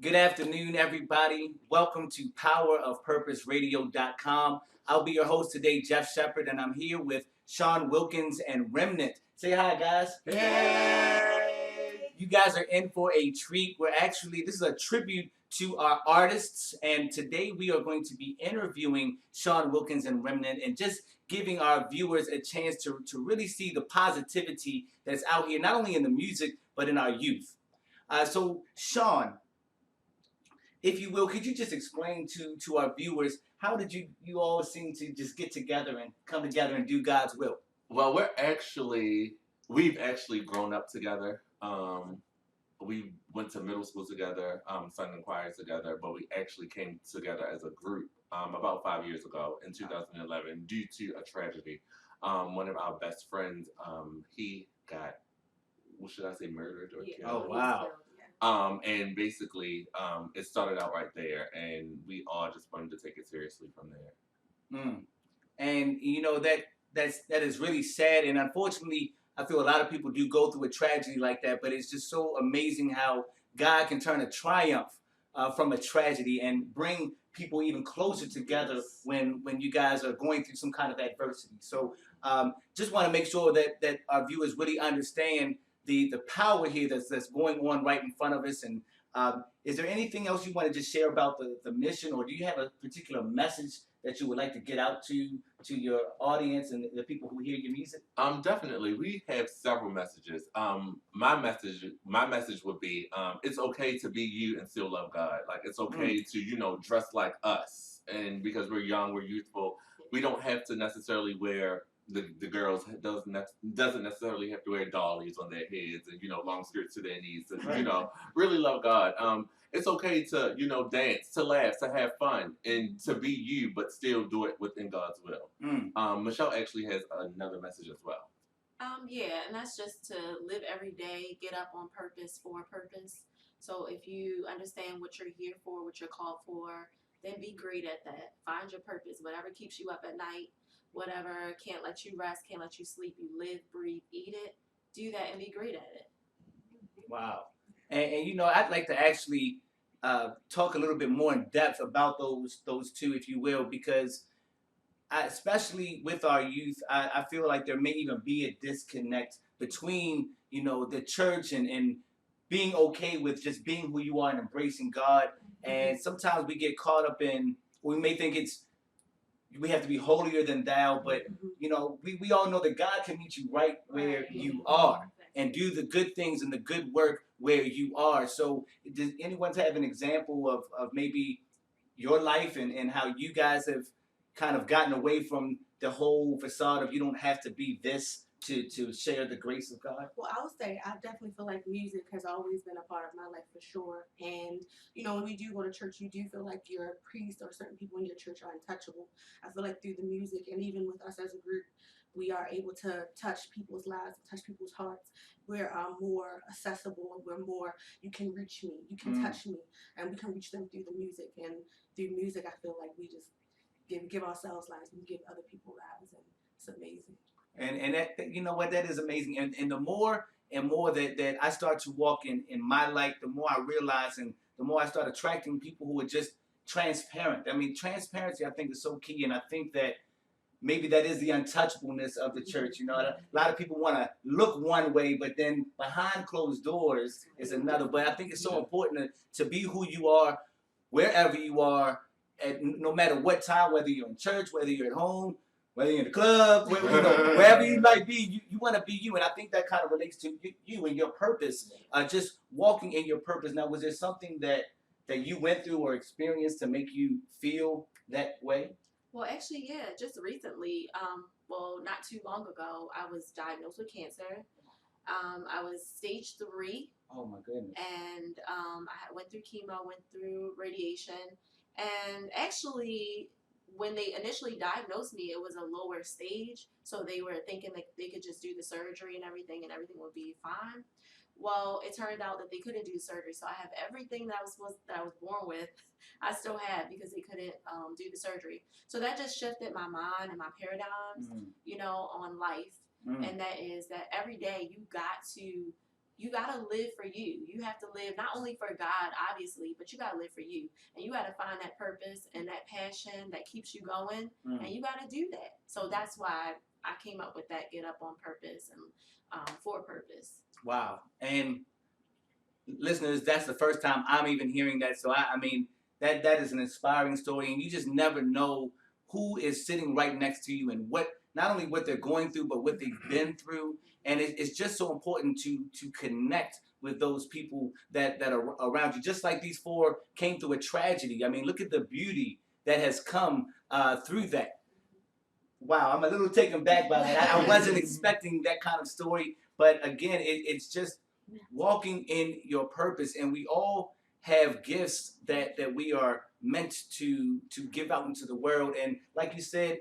Good afternoon, everybody. Welcome to PowerOfPurposeRadio.com. I'll be your host today, Jeff Shepard, and I'm here with Sean Wilkins and Remnant. Say hi, guys. Hey! You guys are in for a treat. This is a tribute to our artists, and today we are going to be interviewing Sean Wilkins and Remnant and just giving our viewers a chance to really see the positivity that's out here, not only in the music, but in our youth. So, Sean, if you will, could you just explain to our viewers how did you all seem to just get together and come together and do God's will? Well, we've actually grown up together. We went to middle school together, sung in choirs together, but we actually came together as a group about 5 years ago in 2011 due to a tragedy. One of our best friends, he got, what should I say, murdered or killed? Oh wow! And basically, it started out right there, and we all just wanted to take it seriously from there. Mm. And you know that is really sad, and unfortunately, I feel a lot of people do go through a tragedy like that. But it's just so amazing how God can turn a triumph from a tragedy and bring people even closer together when you guys are going through some kind of adversity. So just want to make sure that our viewers really understand the power here that's going on right in front of us. And is there anything else you want to just share about the mission, or do you have a particular message that you would like to get out to your audience and the people who hear your music? Definitely. We have several messages. My message would be, it's okay to be you and still love God. Like it's okay to, dress like us. And because we're young, we're youthful, we don't have to necessarily wear the girls doesn't necessarily have to wear dollies on their heads and long skirts to their knees and really love God. It's okay to dance, to laugh, to have fun, and to be you, but still do it within God's will. Michelle actually has another message as well. Yeah, and that's just to live every day, get up on purpose for a purpose. So if you understand what you're here for, what you're called for, then be great at that. Find your purpose, whatever keeps you up at night, whatever can't let you rest, can't let you sleep. You live, breathe, eat it. Do that and be great at it. Wow. And I'd like to actually talk a little bit more in depth about those two, if you will, because especially with our youth, I feel like there may even be a disconnect between the church and being okay with just being who you are and embracing God. And sometimes we get caught up in, we may think we have to be holier than thou, but we all know that God can meet you right where you are and do the good things and the good work where you are. So does anyone have an example of maybe your life and how you guys have kind of gotten away from the whole facade of you don't have to be this to share the grace of God? Well, I would say I definitely feel like music has always been a part of my life for sure. And, when we do go to church, you do feel like your priest or certain people in your church are untouchable. I feel like through the music and even with us as a group, we are able to touch people's lives, touch people's hearts. We're more accessible. We're more, you can reach me, you can touch me, and we can reach them through the music. And through music, I feel like we just give ourselves lives and give other people lives, and it's amazing. And that what, that is amazing. And the more and more that I start to walk in my light, the more I realize and the more I start attracting people who are just transparent. I mean, transparency I think is so key, and I think that maybe that is the untouchableness of the church. A lot of people want to look one way, but then behind closed doors is another. But I think it's so important to be who you are, wherever you are, no matter what time, whether you're in church, whether you're at home, whether you're in the club, wherever you might be, you want to be you. And I think that kind of relates to you and your purpose, just walking in your purpose. Now, was there something that you went through or experienced to make you feel that way? Well, actually, yeah, just recently, not too long ago, I was diagnosed with cancer. I was stage 3. Oh my goodness. And I went through chemo, went through radiation, and actually, when they initially diagnosed me, it was a lower stage, so they were thinking that they could just do the surgery and everything would be fine. Well, it turned out that they couldn't do the surgery, so I have everything that I was born with. I still have because they couldn't do the surgery. So that just shifted my mind and my paradigms, on life. And that is that every day you got to you gotta live for you. You have to live not only for God, obviously, but you gotta live for you. And you gotta find that purpose and that passion that keeps you going. And you gotta do that. So that's why I came up with that get up on purpose and for purpose. Wow. And listeners, that's the first time I'm even hearing that. So I mean, that is an inspiring story, and you just never know who is sitting right next to you and what not only what they're going through, but what they've been through. And it's just so important to connect with those people that are around you. Just like these four came through a tragedy. I mean, look at the beauty that has come through that. Wow, I'm a little taken back by that. I wasn't expecting that kind of story, but again, it's just walking in your purpose, and we all have gifts that we are meant to give out into the world. And like you said,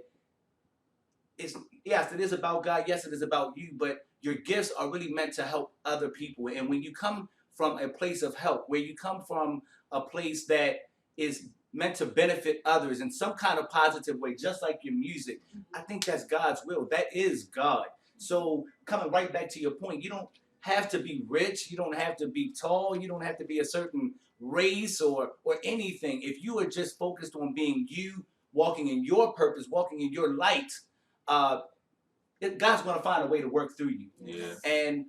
it's yes, it is about God. Yes, it is about you, but your gifts are really meant to help other people. And when you come from a place of help, where you come from a place that is meant to benefit others in some kind of positive way, just like your music, I think that's God's will. That is God. So coming right back to your point, you don't have to be rich, you don't have to be tall, you don't have to be a certain race or anything. If you are just focused on being you, walking in your purpose, walking in your light, uh, God's going to find a way to work through you. Yeah. And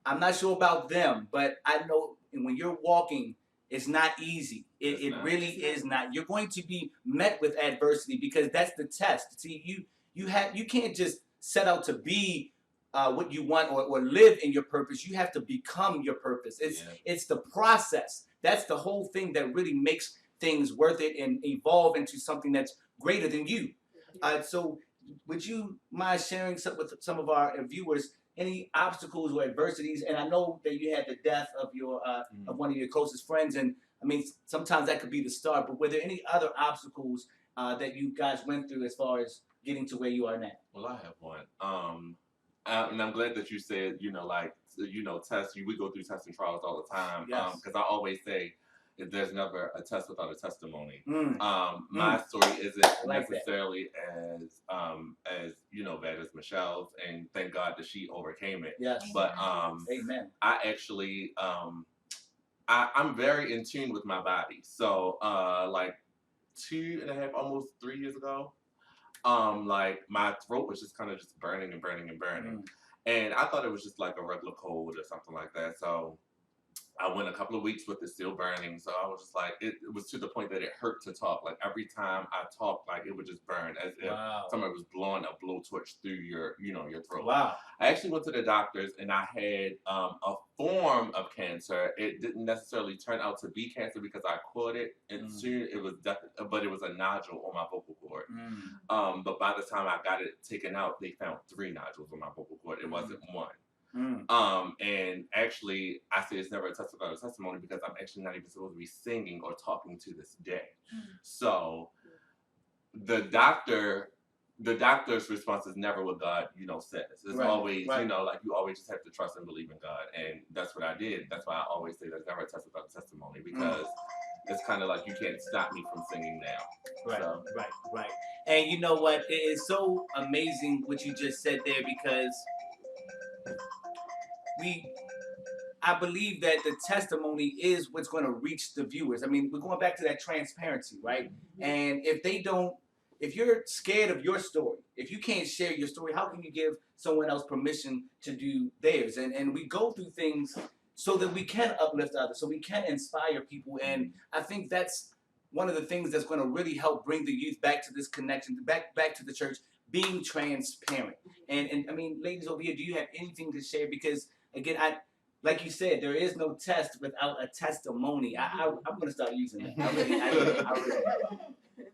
I'm not sure about them, but I know when you're walking, it's not easy. It really is not. You're going to be met with adversity because that's the test. See, you can't just set out to be what you want or live in your purpose. You have to become your purpose. It's the process. That's the whole thing that really makes things worth it and evolve into something that's greater than you. So would you mind sharing with some of our viewers any obstacles or adversities? And I know that you had the death of your of one of your closest friends, and I mean sometimes that could be the start. But were there any other obstacles that you guys went through as far as getting to where you are now? Well, I have one. And I'm glad that you said, tests. We go through tests and trials all the time. Yes. Because I always say, there's never a test without a testimony. Mm. My story isn't like necessarily as bad as Michelle's, and thank God that she overcame it. Yes. But Amen. I actually I'm very in tune with my body. So like 2.5, almost 3 years ago, like my throat was just kind of just burning and burning and burning. And I thought it was just like a regular cold or something like that. So I went a couple of weeks with it still burning. So I was just like, it was to the point that it hurt to talk. Like every time I talked, like it would just burn as if somebody was blowing a blowtorch through your throat. Wow. I actually went to the doctors and I had a form of cancer. It didn't necessarily turn out to be cancer because I caught it, and soon it was but it was a nodule on my vocal cord. But by the time I got it taken out, they found 3 nodules on my vocal cord. It wasn't one. And actually, I say it's never a test without a testimony because I'm actually not even supposed to be singing or talking to this day. So the doctor's response is never what God, says. It's always, like you always just have to trust and believe in God. And that's what I did. That's why I always say there's never a test without a testimony because it's kind of like you can't stop me from singing now. Right, So. right. And you know what? It is so amazing what you just said there because I believe that the testimony is what's going to reach the viewers. I mean, we're going back to that transparency, right? And if you're scared of your story, if you can't share your story, how can you give someone else permission to do theirs? And we go through things so that we can uplift others, so we can inspire people. And I think that's one of the things that's going to really help bring the youth back to this connection, back to the church, being transparent. And I mean, ladies over here, do you have anything to share? Because again, like you said, there is no test without a testimony. I'm going to start using that. I really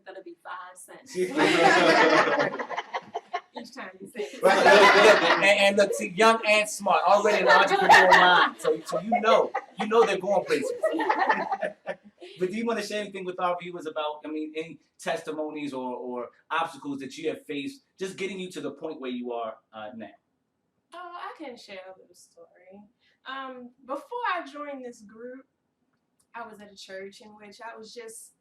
That'll be 5 cents. Each time you say it. Right. And look, see, young and smart, already an entrepreneur mind. So you know they're going places. But do you want to share anything with our viewers about, any testimonies or obstacles that you have faced, just getting you to the point where you are now? Oh, I can share a little story. Before I joined this group, I was at a church in which I was just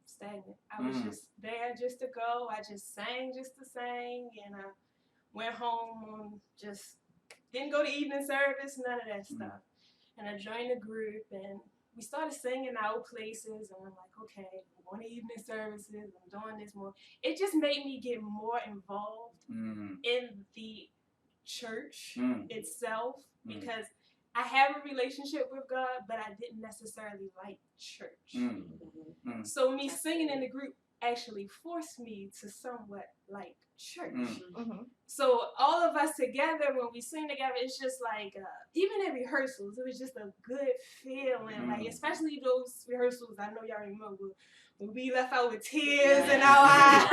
stagnant. I was just there just to go. I just sang just to sing, and I went home on just didn't go to evening service, none of that stuff. And I joined the group, and we started singing out places, and I'm like, okay, I'm going to evening services, I'm doing this more. It just made me get more involved in the church itself, because I have a relationship with God, but I didn't necessarily like church. So me singing in the group actually forced me to somewhat like church. So all of us together, when we sing together, it's just like, even at rehearsals, it was just a good feeling. Like, especially those rehearsals, I know y'all remember, when we left out with tears in our eyes.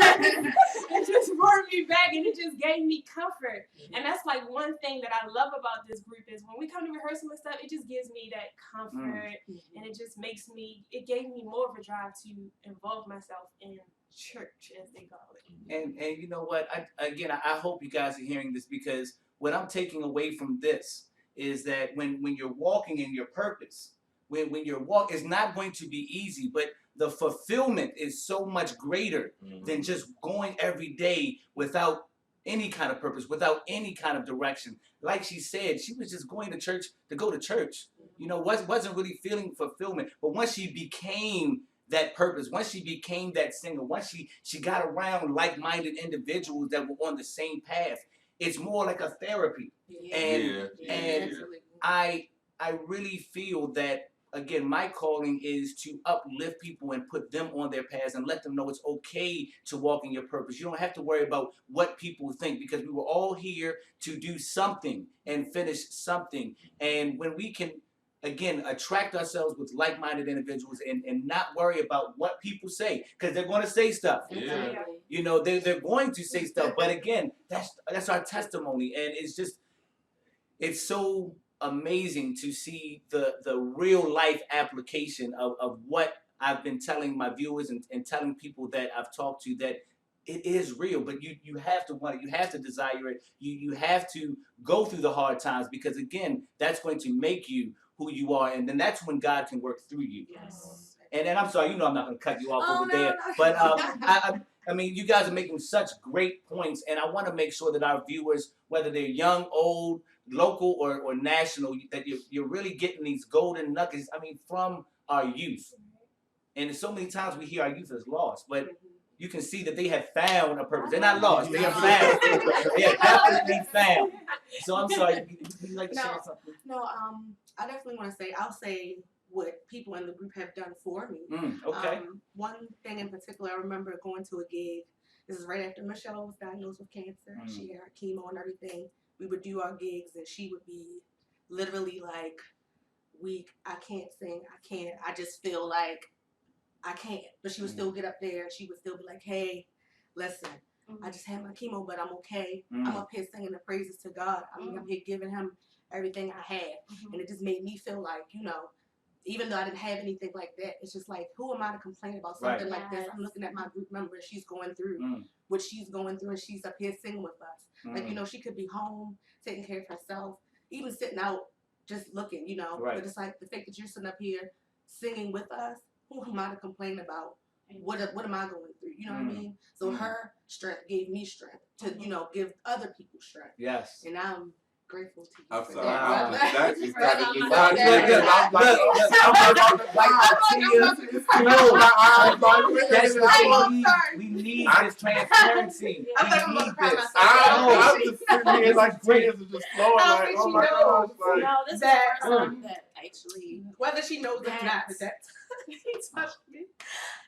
It just brought me back, and it just gave me comfort. And that's like one thing that I love about this group is when we come to rehearsal and stuff, it just gives me that comfort, and it just makes me, it gave me more of a drive to involve myself in church, as they call it. And you know what? I hope you guys are hearing this, because what I'm taking away from this is that when you're walking in your purpose, when you're walking, it's not going to be easy, but the fulfillment is so much greater than just going every day without any kind of purpose, without any kind of direction. Like she said, she was just going to church to go to church. You know, wasn't really feeling fulfillment. But once she became that purpose, once she became that singer, once she got around like-minded individuals that were on the same path, it's more like a therapy. And I really feel that, again, my calling is to uplift people and put them on their paths and let them know it's okay to walk in your purpose. You don't have to worry about what people think, because we were all here to do something and finish something. And when we can, again, attract ourselves with like-minded individuals and not worry about what people say, because they're going to say stuff. You know, they're going to say stuff. But again, that's our testimony. And it's so amazing to see the real life application of what I've been telling my viewers and telling people that I've talked to, that it is real, but you have to want it, you have to desire it, you have to go through the hard times, because again, that's going to make you who you are, and then that's when God can work through you. And then I'm sorry, you know I'm not going to cut you off over there, but I mean, you guys are making such great points, and I want to make sure that our viewers, whether they're young, old, local, or national, that you're really getting these golden nuggets, I mean, from our youth. And so many times we hear our youth is lost, but you can see that they have found a purpose. They're not lost, they are found. They are definitely found. So I'm sorry, would you like to share something? No, I definitely want to say, I'll say what people in the group have done for me. Okay. One thing in particular, I remember going to a gig. This is right after Michelle was diagnosed with cancer. She had her chemo and everything. We would do our gigs, and she would be literally like, weak. I can't sing. I just feel like I can't. But she would still get up there, and she would still be like, hey, listen, I just had my chemo, but I'm okay. I'm up here singing the praises to God. I'm here giving him everything I had. And it just made me feel like, you know, even though I didn't have anything like that, it's just like, who am I to complain about something like this? I'm looking at my group member, and she's going through what she's going through, and she's up here singing with us. Like, you know, she could be home, taking care of herself, even sitting out, just looking, you know. But it's like the fact that you're sitting up here singing with us, who am I to complain about? What am I going through? You know what I mean? So her strength gave me strength to, you know, give other people strength. Yes. And I'm grateful to you. I'm for sorry. that. That just started to we need this transparency. I'm We need this. I'm just sitting here like tears are just flowing. Like, oh my gosh. Like, No, this is the first time that actually, whether she knows it or not, but that he touched me.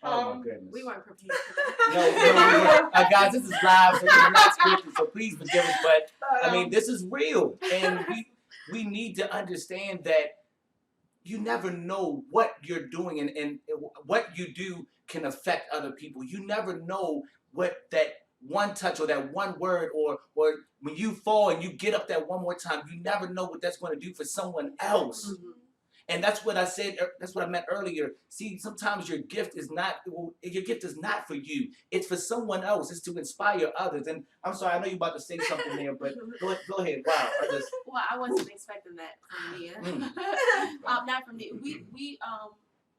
Oh my goodness. We weren't prepared for that. No, we weren't. Guys, this is live, so we're not scripted, so please forgive us. But I mean, this is real, and we need to understand that you never know what you're doing, and what you do can affect other people. You never know what that one touch or that one word, or when you fall and you get up that one more time, you never know what that's going to do for someone else. And that's what I said. That's what I meant earlier. See, sometimes your gift is not for you. It's for someone else. It's to inspire others. And I'm sorry, I know you're about to say something there, but go ahead. Wow. Well, I wasn't expecting that from Mia. Not from me. We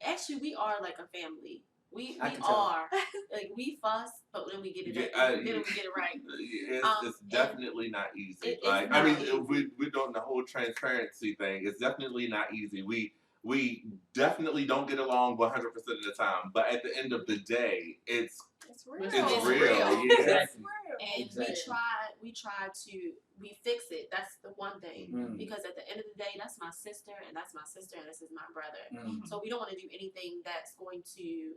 actually we are like a family We I can tell. are like we fuss, but then we get it. Yeah, Then we get it right. It's definitely not easy. It's Like not I mean, easy. we're doing the whole transparency thing. It's definitely not easy. We definitely don't get along 100% of the time. But at the end of the day, It's real. it's real. real. It's Yeah. real. And Exactly. we try to fix it. That's the one thing. Mm. Because at the end of the day, that's my sister, and that's my sister, and this is my brother. Mm. So we don't want to do anything that's going to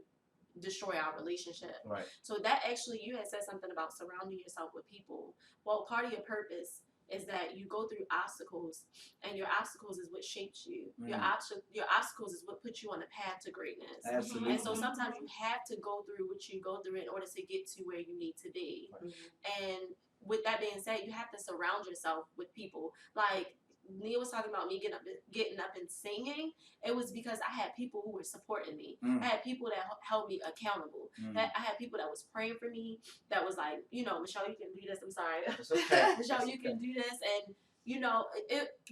destroy our relationship. Right. So that actually, you had said something about surrounding yourself with people. Well, part of your purpose is that you go through obstacles, and your obstacles is what shapes you. Your obstacles is what puts you on the path to greatness. Absolutely. And so sometimes you have to go through what you go through in order to get to where you need to be. And with that being said, you have to surround yourself with people. Like Nia was talking about me getting up and singing. It was because I had people who were supporting me. Mm. I had people that held me accountable. Mm. I had people that was praying for me. That was like, Michelle, you can do this. I'm sorry, It's okay. Michelle, It's you okay. can do this, and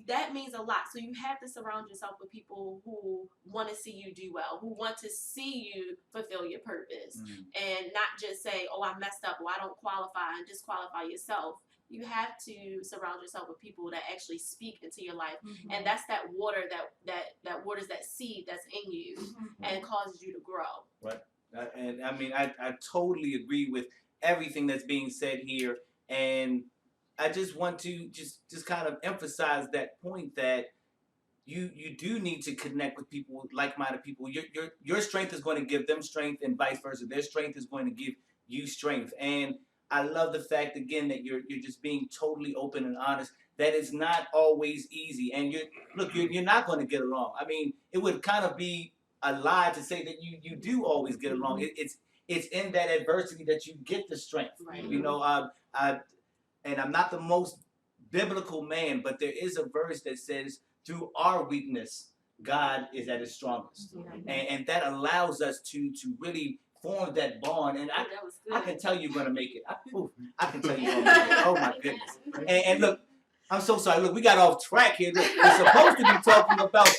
that means a lot. So you have to surround yourself with people who want to see you do well, who want to see you fulfill your purpose, and not just say, "Oh, I messed up," or "I don't qualify," and disqualify yourself. You have to surround yourself with people that actually speak into your life, and that's that water that waters that seed that's in you and causes you to grow. Right. And I mean, I totally agree with everything that's being said here, and I just want to just kind of emphasize that point that you do need to connect with people, like-minded people. Your strength is going to give them strength, and vice versa. Their strength is going to give you strength. And I love the fact again that you're just being totally open and honest. That is not always easy, and you're not going to get along. I mean, it would kind of be a lie to say that you do always get along. It's in that adversity that you get the strength. Right. And I'm not the most biblical man, but there is a verse that says, through our weakness, God is at his strongest. And that allows us to really form that bond. And That was good. I can tell you're going to make it. I can tell you're going to make it. Oh, my goodness. And look, I'm so sorry. Look, we got off track here. Look, we're supposed to be talking about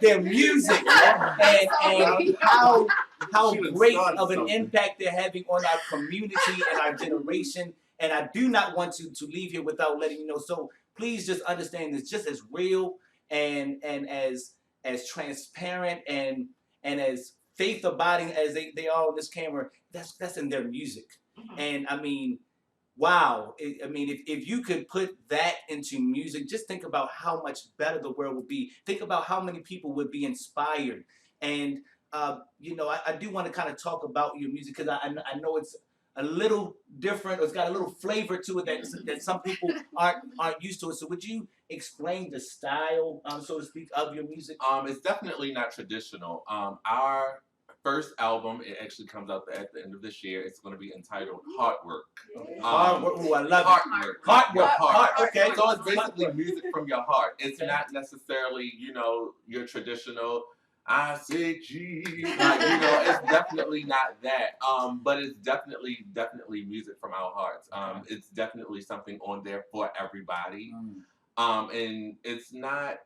their music and how great of an impact they're having on our community and our generation. And I do not want to leave here without letting you know. So please just understand this just as real and as transparent and as faith abiding as they are on this camera. That's in their music. And I mean, wow. If you could put that into music, just think about how much better the world would be. Think about how many people would be inspired. And I do want to kind of talk about your music because I know it's a little different, or it's got a little flavor to it that some people aren't used to it. So would you explain the style, so to speak, of your music? It's definitely not traditional. Our first album, it actually comes out at the end of this year. It's going to be entitled Heart Work. Hard work. Ooh, I love Heart it. work. Heart Your work. heart. Okay. So it's basically music from your heart. It's Okay. not necessarily, your traditional, I say G. It's definitely not that. But it's definitely music from our hearts. It's definitely something on there for everybody. And it's not.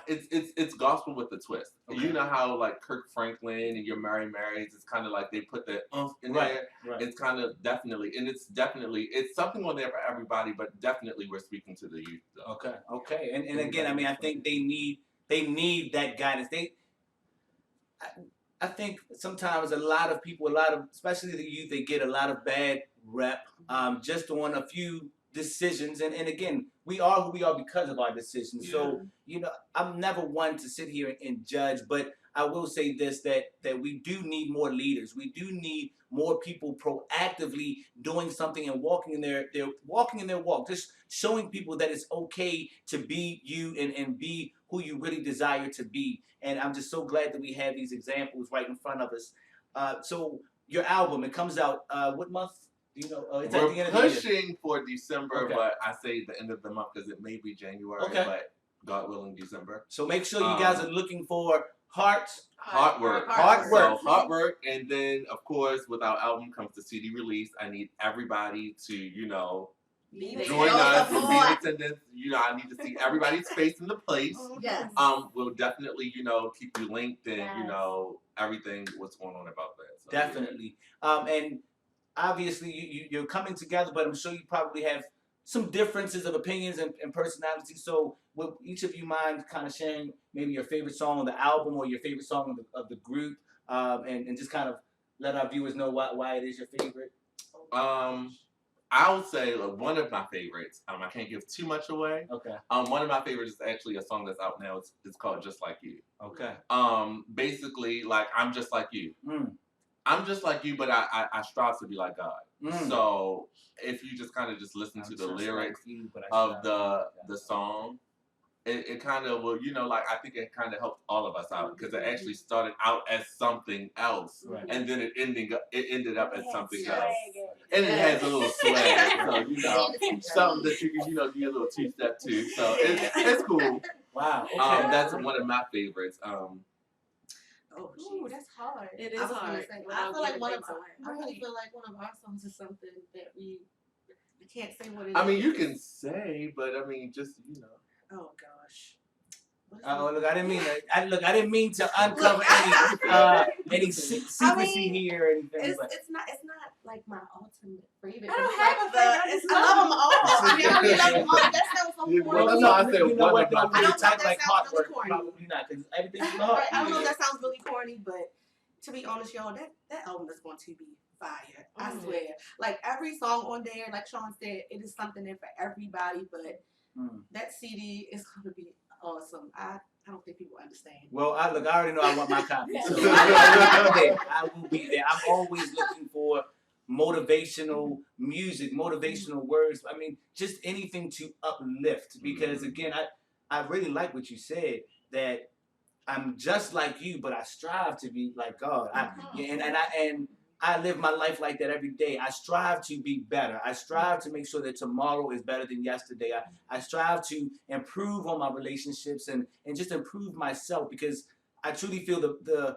It's gospel with a twist. Okay. You know how like Kirk Franklin and your Mary Marys, it's kind of like they put the in there. Right. It's kind of definitely, and it's something on there for everybody, but definitely we're speaking to the youth. Though. Okay. And again, I mean, I think they need that guidance. I think sometimes a lot of people, especially the youth, they get a lot of bad rep just on a few decisions. And again, we are who we are because of our decisions. Yeah. So, I'm never one to sit here and judge, but I will say this, that we do need more leaders. We do need more people proactively doing something and walking in their walk, just showing people that it's okay to be you and be who you really desire to be. And I'm just so glad that we have these examples right in front of us. So your album, it comes out what month? It's at the end We're of the year. pushing for December, Okay. but I say the end of the month because it may be January, Okay. but God willing, December. So make sure you guys are looking for Heart Work. Work. So Heart Work, and then of course with our album comes the CD release. I need everybody to Be there. join Show us and be in support. attendance. I need to see everybody's face in the place. Yes. We'll definitely, keep you linked and, everything what's going on about that. So, Definitely. And obviously you're coming together, but I'm sure you probably have some differences of opinions and personality. So would each of you mind kind of sharing maybe your favorite song on the album or your favorite song of the group, and just kind of let our viewers know why it is your favorite? I would say one of my favorites. I can't give too much away. Okay. One of my favorites is actually a song that's out now. It's called "Just Like You." Okay. Basically, like I'm just like you. Mm. I'm just like you, but I strive to be like God. Mm. So if you just kind of just listen to the lyrics of the song, it kind of will, I think it kind of helped all of us out because it actually started out as something else, Right. and then it ended up as something swag. else, and it has a little swag, so something that you can do a little two-step to. So it's cool. Wow. Okay. That's one of my favorites. Oh, Ooh, that's hard. It I is was hard. gonna say, without I feel like giving one of things away. I really feel like one of our songs is something that we can't say what it is. I mean, you can say, but I mean, just Oh gosh. Oh, look! I didn't mean to. I didn't mean to uncover any secrecy here. And things, It's not like my ultimate favorite. I don't It's have like a favorite, I just I love them all. I mean, I really love them all. That sounds so Yeah, corny. well, that's why I said you know one what? of my Don't I really don't type think like that sounds really heartwork. corny. Probably not, because everything's in the heart. Right, I don't know if that sounds really corny, but to be honest, y'all, that album is going to be fire. I swear. Like every song on there, like Sean said, it is something there for everybody. But that CD is going to be awesome. I don't think people understand. Well, I already know I want my copy. So I will be there. I'm always looking for motivational music, motivational words. I mean, just anything to uplift. Because again, I really like what you said, that I'm just like you, but I strive to be like God. And I live my life like that every day. I strive to be better. I strive to make sure that tomorrow is better than yesterday. I strive to improve on my relationships and just improve myself, because I truly feel the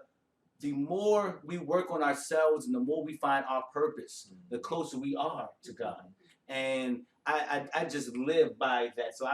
more we work on ourselves and the more we find our purpose, the closer we are to God. And I just live by that. So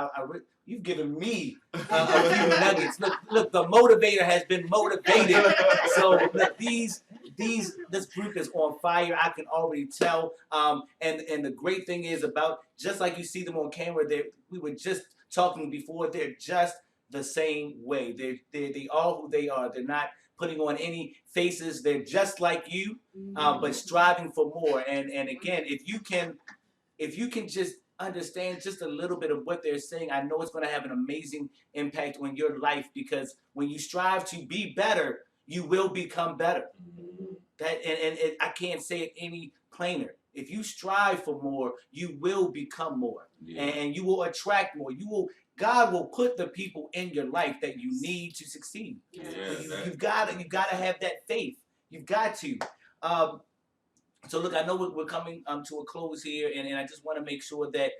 you've given me a few nuggets. Look, the motivator has been motivated. So look, this group is on fire. I can already tell. And the great thing is about, just like you see them on camera, we were just talking before, they're just the same way. They are who they are. They're not putting on any faces. They're just like you, but striving for more. And again, if you can just understand just a little bit of what they're saying, I know it's going to have an amazing impact on your life, because when you strive to be better, you will become better. That and I can't say it any plainer. If you strive for more, you will become more, and you will attract more. God will put the people in your life that you need to succeed. You've got to have that faith. You've got to. So look, I know we're coming to a close here, and I just want to make sure that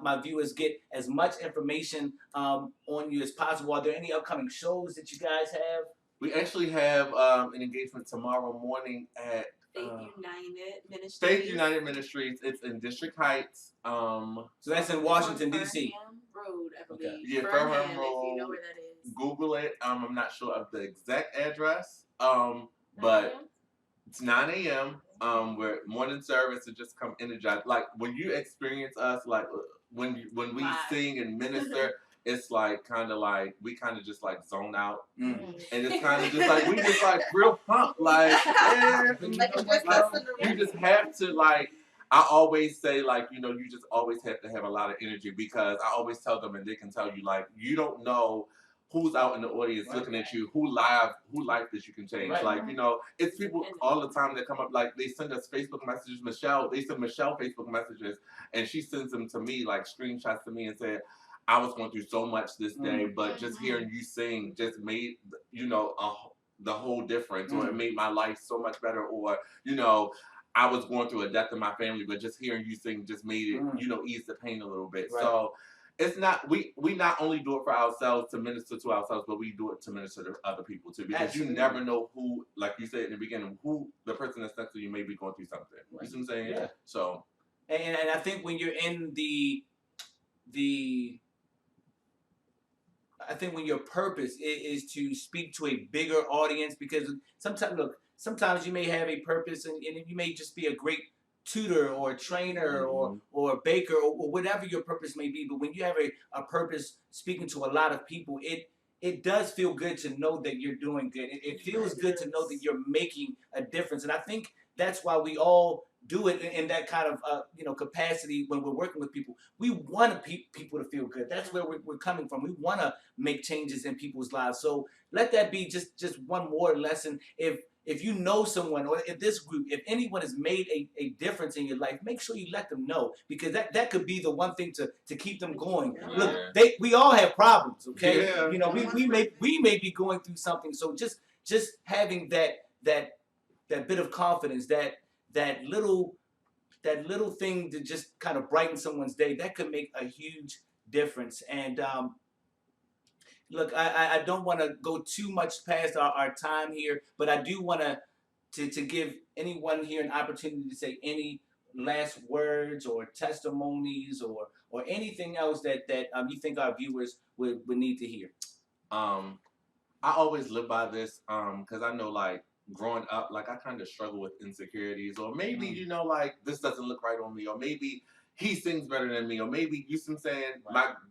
my viewers get as much information on you as possible. Are there any upcoming shows that you guys have? We actually have an engagement tomorrow morning at Faith United Ministries. Faith United Ministries. It's in District Heights. So that's in Washington, D.C. Furnham Road, I believe. Okay. Yeah, Furnham, Furnham if you Road. know where that is. Google it. I'm not sure of the exact address. But it's 9 a.m. We're morning service to just come energized. Like when you experience us, like when we sing and minister, it's like kind of like we kind of just like zone out, and it's kind of just like we just like real pumped, like you just have to like. I always say like you just always have to have a lot of energy, because I always tell them, and they can tell you, like you don't know who's out in the audience looking at you, who life that you can change. Like, it's people all the time that come up, like they send us Facebook messages. They send Michelle Facebook messages, and she sends them to me, like screenshots to me, and said, I was going through so much this day, but just hearing you sing just made, the whole difference, or it made my life so much better, or, I was going through a death in my family, but just hearing you sing just made it, ease the pain a little bit. Right. So it's not, we not only do it for ourselves to minister to ourselves, but we do it to minister to other people too. Because you never know who, like you said in the beginning, who the person that's next to you may be going through something. Right. You see what I'm saying? Yeah. So. And I think when you're in the think when your purpose is to speak to a bigger audience, because sometimes you may have a purpose and you may just be a great tutor or trainer or baker or whatever your purpose may be. But when you have a purpose speaking to a lot of people, it does feel good to know that you're doing good. It feels good to know that you're making a difference. And I think that's why we all do it in that kind of capacity when we're working with people. We want people to feel good. That's where we're coming from. We want to make changes in people's lives. So let that be just one more lesson. If you know someone, or if this group, if anyone has made a difference in your life, make sure you let them know, because that could be the one thing to keep them going. Yeah. Look, we all have problems, okay? Yeah. We may be going through something. So just having that bit of confidence, that little thing to just kind of brighten someone's day, that could make a huge difference. And look, I don't want to go too much past our time here, but I do want to give anyone here an opportunity to say any last words or testimonies or anything else that you think our viewers would need to hear. I always live by this because I know, like, growing up, like, I kind of struggle with insecurities, or maybe like, this doesn't look right on me, or maybe he sings better than me, or maybe, you see what I'm saying,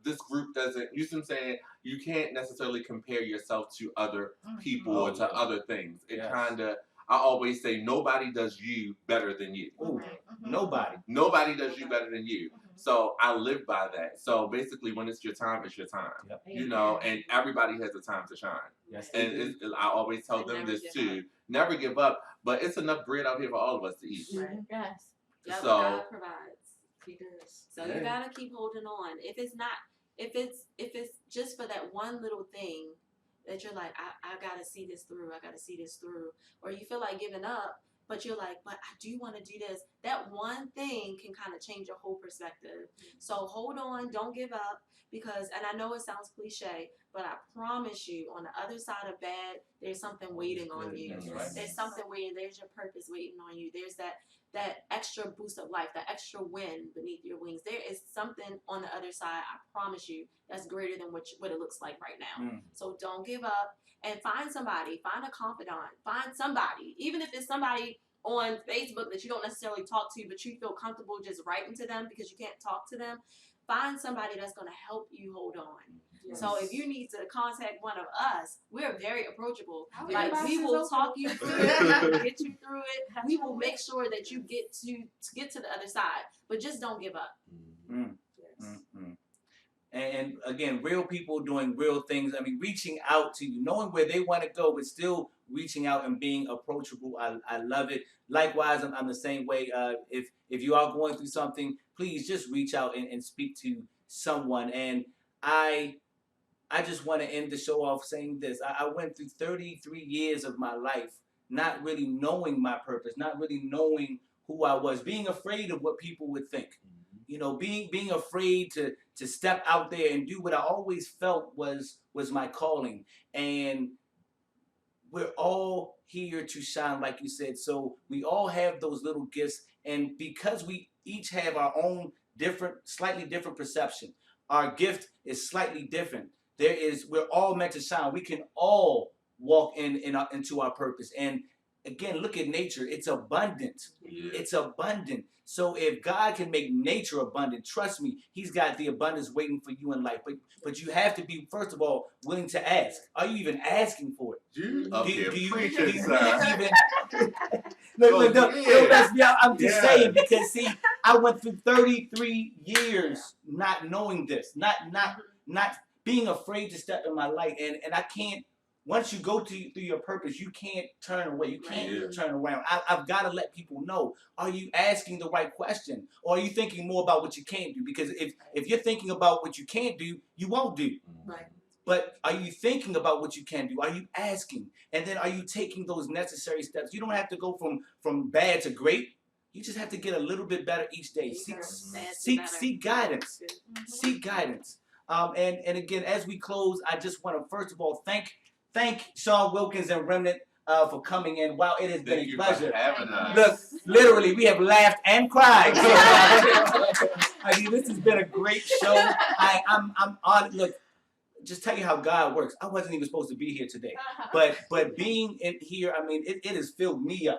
this group doesn't, you see what I'm saying, you can't necessarily compare yourself to other people or to other things. It kind of, I always say, nobody does you better than you. Ooh, nobody does you better than you. So I live by that. So basically, when it's your time, it's your time. Yep. And everybody has a time to shine. Yes, And I always tell them this too: never give up. But it's enough bread out here for all of us to eat. Right. Yes. Yep, So God provides. He does. So you gotta keep holding on. If it's just for that one little thing that you're like, I gotta see this through. I gotta see this through, or you feel like giving up, but you're like, but I do want to do this. That one thing can kind of change your whole perspective. So hold on, don't give up, because, and I know it sounds cliche, but I promise you, on the other side of bad, there's something waiting on you. That's right. There's something waiting. There's your purpose waiting on you. There's that extra boost of life, that extra wind beneath your wings. There is something on the other side, I promise you, that's greater than what it looks like right now. So don't give up, and find somebody, find a confidant, find somebody, even if it's somebody on Facebook that you don't necessarily talk to, but you feel comfortable just writing to them because you can't talk to them. Find somebody that's going to help you hold on. Yes. So if you need to contact one of us, we're very approachable. Like, we will talk you through it, get you through it. We will make sure that you get to the other side, but just don't give up. Yes. And again, real people doing real things. I mean, reaching out to you, knowing where they want to go, but still reaching out and being approachable. I love it. Likewise, I'm the same way. If you are going through something, please just reach out and speak to someone. And I just want to end the show off saying this. I went through 33 years of my life not really knowing my purpose, not really knowing who I was, being afraid of what people would think. You know, being afraid to step out there and do what I always felt was my calling. And we're all here to shine, like you said. So we all have those little gifts, and because we each have our own slightly different perception, our gift is slightly different. We're all meant to shine. We can all walk into our purpose. And again, look at nature. It's abundant. Yeah. It's abundant. So if God can make nature abundant, trust me, He's got the abundance waiting for you in life. But you have to be, first of all, willing to ask. Are you even asking for it? Do you even? Look, don't mess me up. I'm just saying, because see, I went through 33 years not knowing this, not being afraid to step in my light, and I can't. Once you go through your purpose, you can't turn away. You can't turn around. I've got to let people know, are you asking the right question? Or are you thinking more about what you can't do? Because if you're thinking about what you can't do, you won't do. Right. But are you thinking about what you can do? Are you asking? And then are you taking those necessary steps? You don't have to go from bad to great. You just have to get a little bit better each day. Seek guidance. Seek guidance. And again, as we close, I just want to, first of all, thank Sean Wilkins and Remnant for coming in. Wow, it has been a pleasure. For having us. Look, literally, we have laughed and cried. I mean, this has been a great show. I'm on. Look, just tell you how God works. I wasn't even supposed to be here today, but being in here, I mean, it has filled me up.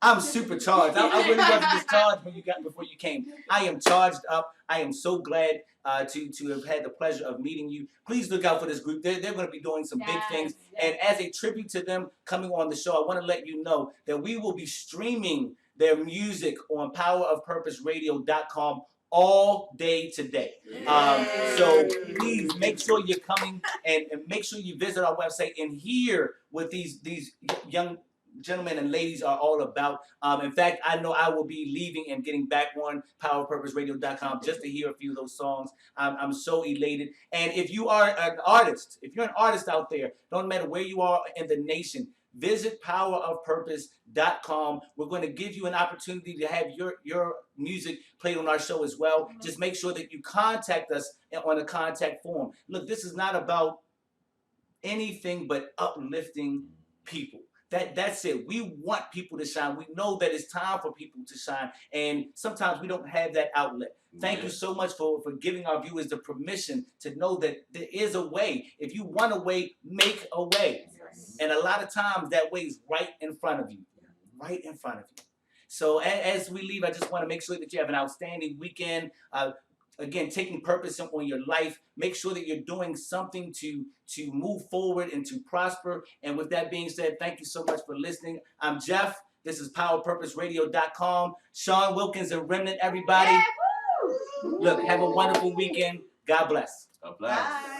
I'm supercharged. I really wasn't just charged when you got before you came. I am charged up. I am so glad to have had the pleasure of meeting you. Please look out for this group. They're going to be doing some big things. And as a tribute to them coming on the show, I want to let you know that we will be streaming their music on powerofpurposeradio.com all day today. So please make sure you're coming and make sure you visit our website and hear what these young gentlemen and ladies are all about. In fact, I know I will be leaving and getting back on powerpurposeradio.com just to hear a few of those songs. I'm so elated. And if you are an artist, if you're an artist out there, don't matter where you are in the nation, visit powerofpurpose.com. We're going to give you an opportunity to have your music played on our show as well. Just make sure that you contact us on a contact form. Look, this is not about anything but uplifting people. That's it. We want people to shine. We know that it's time for people to shine, and sometimes we don't have that outlet. Thank you so much for giving our viewers the permission to know that there is a way. If you want a way, make a way. And a lot of times that way is right in front of you. Right in front of you. So as we leave, I just want to make sure that you have an outstanding weekend. Again, taking purpose on your life. Make sure that you're doing something to move forward and to prosper. And with that being said, thank you so much for listening. I'm Jeff. This is PowerPurposeRadio.com. Sean, Wilkins, and Remnant, everybody. Look, have a wonderful weekend. God bless. God bless. Bye.